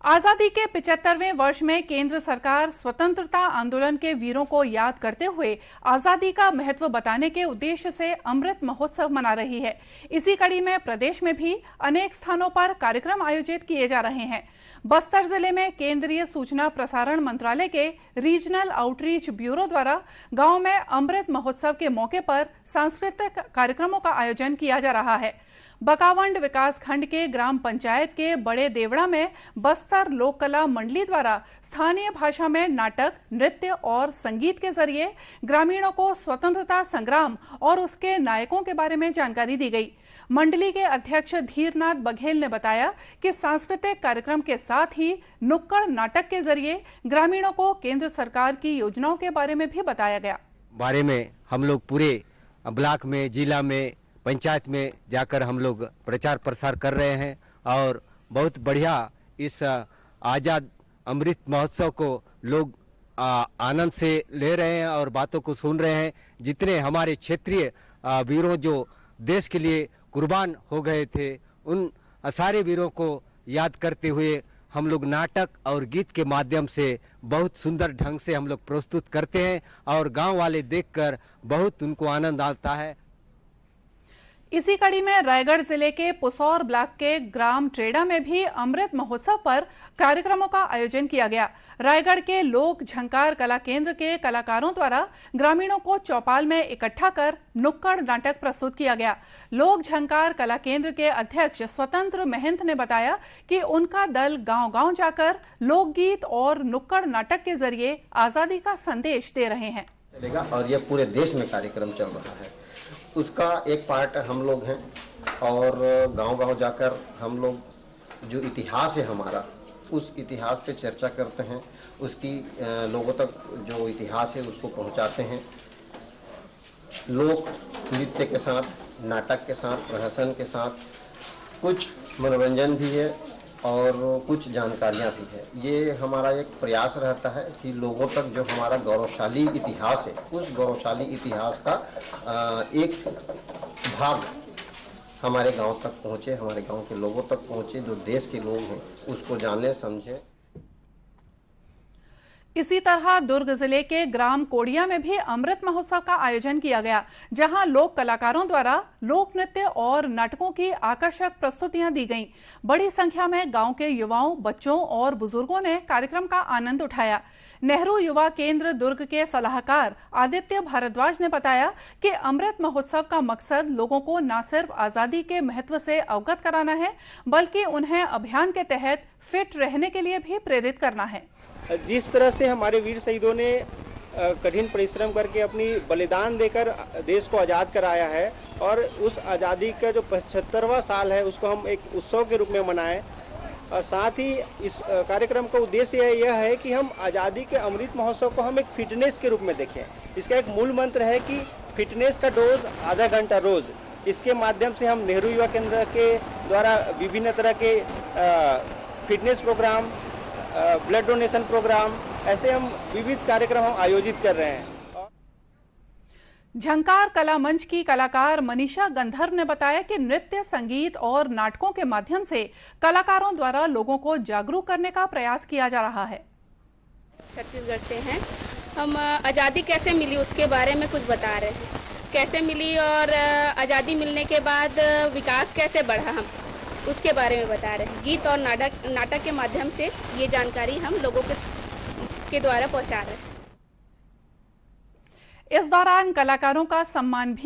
आजादी के 75वें वर्ष में केंद्र सरकार स्वतंत्रता आंदोलन के वीरों को याद करते हुए आजादी का महत्व बताने के उद्देश्य से अमृत महोत्सव मना रही है। इसी कड़ी में प्रदेश में भी अनेक स्थानों पर कार्यक्रम आयोजित किए जा रहे हैं। बस्तर जिले में केंद्रीय सूचना प्रसारण मंत्रालय के रीजनल आउटरीच ब्यूरो द्वारा गांव में अमृत महोत्सव के मौके पर सांस्कृतिक कार्यक्रमों का आयोजन किया जा रहा है। बकावंड विकास खंड के ग्राम पंचायत के बड़े देवड़ा में बस्तर लोक कला मंडली द्वारा स्थानीय भाषा में नाटक, नृत्य और संगीत के जरिए ग्रामीणों को स्वतंत्रता संग्राम और उसके नायकों के बारे में जानकारी दी गई। मंडली के अध्यक्ष धीरनाथ बघेल ने बताया कि सांस्कृतिक कार्यक्रम के साथ ही नुक्कड़ नाटक के जरिए ग्रामीणों को केंद्र सरकार की योजनाओं के बारे में भी बताया गया। बारे में हम लोग पूरे ब्लॉक में, जिला में, पंचायत में जाकर हम लोग प्रचार प्रसार कर रहे हैं और बहुत बढ़िया इस आजाद अमृत महोत्सव को लोग आनंद से ले रहे हैं और बातों को सुन रहे हैं। जितने हमारे क्षेत्रीय वीरों जो देश के लिए कुर्बान हो गए थे, उन सारे वीरों को याद करते हुए हम लोग नाटक और गीत के माध्यम से बहुत सुंदर ढंग से हम लोग प्रस्तुत करते हैं और गांव वाले देखकर बहुत उनको आनंद आता है। इसी कड़ी में रायगढ़ जिले के पुसौर ब्लॉक के ग्राम ट्रेडा में भी अमृत महोत्सव पर कार्यक्रमों का आयोजन किया गया। रायगढ़ के लोक झंकार कला केंद्र के कलाकारों द्वारा ग्रामीणों को चौपाल में इकट्ठा कर नुक्कड़ नाटक प्रस्तुत किया गया। लोक झंकार कला केंद्र के अध्यक्ष स्वतंत्र महंत ने बताया कि उनका दल गांव-गांव जाकर लोकगीत और नुक्कड़ नाटक के जरिए आजादी का संदेश दे रहे हैं। और यह पूरे देश में कार्यक्रम चल रहा है, उसका एक पार्ट हम लोग हैं और गांव-गांव जाकर हम लोग जो इतिहास है हमारा, उस इतिहास पे चर्चा करते हैं, उसकी लोगों तक जो इतिहास है उसको पहुंचाते हैं। लोक नृत्य के साथ, नाटक के साथ, प्रहसन के साथ कुछ मनोरंजन भी है और कुछ जानकारियां भी है। ये हमारा एक प्रयास रहता है कि लोगों तक जो हमारा गौरवशाली इतिहास है, उस गौरवशाली इतिहास का एक भाग हमारे गांव तक पहुंचे, हमारे गांव के लोगों तक पहुंचे, जो देश के लोग हैं उसको जाने समझे। इसी तरह दुर्ग जिले के ग्राम कोड़िया में भी अमृत महोत्सव का आयोजन किया गया, जहां लोक कलाकारों द्वारा लोक नृत्य और नाटकों की आकर्षक प्रस्तुतियां दी गईं। बड़ी संख्या में गांव के युवाओं, बच्चों और बुजुर्गों ने कार्यक्रम का आनंद उठाया। नेहरू युवा केंद्र दुर्ग के सलाहकार आदित्य भारद्वाज ने बताया कि अमृत महोत्सव का मकसद लोगों को न सिर्फ आजादी के महत्व से अवगत कराना है, बल्कि उन्हें अभियान के तहत फिट रहने के लिए भी प्रेरित करना है। जिस तरह से हमारे वीर शहीदों ने कठिन परिश्रम करके अपनी बलिदान देकर देश को आज़ाद कराया है और उस आज़ादी का जो 75वां साल है उसको हम एक उत्सव के रूप में मनाएं, और साथ ही इस कार्यक्रम का उद्देश्य यह है कि हम आज़ादी के अमृत महोत्सव को हम एक फिटनेस के रूप में देखें। इसका एक मूल मंत्र है कि फिटनेस का डोज आधा घंटा रोज। इसके माध्यम से हम नेहरू युवा केंद्र के द्वारा विभिन्न तरह के fitness program, blood donation program, ऐसे हम विविध कार्यक्रम हम आयोजित कर रहे हैं। झंकार कला मंच की कलाकार मनीषा गंधर्व ने बताया कि नृत्य, संगीत और नाटकों के माध्यम से कलाकारों द्वारा लोगों को जागरूक करने का प्रयास किया जा रहा है। छत्तीसगढ़ से हैं हम। आज़ादी कैसे मिली उसके बारे में कुछ बता रहे हैं, कैसे मिली और आज़ादी मिलने के बाद विकास कैसे बढ़ा, हम उसके बारे में बता रहे हैं। गीत और नाटक के माध्यम से ये जानकारी हम लोगों के द्वारा पहुंचा रहे हैं। इस दौरान कलाकारों का सम्मान भी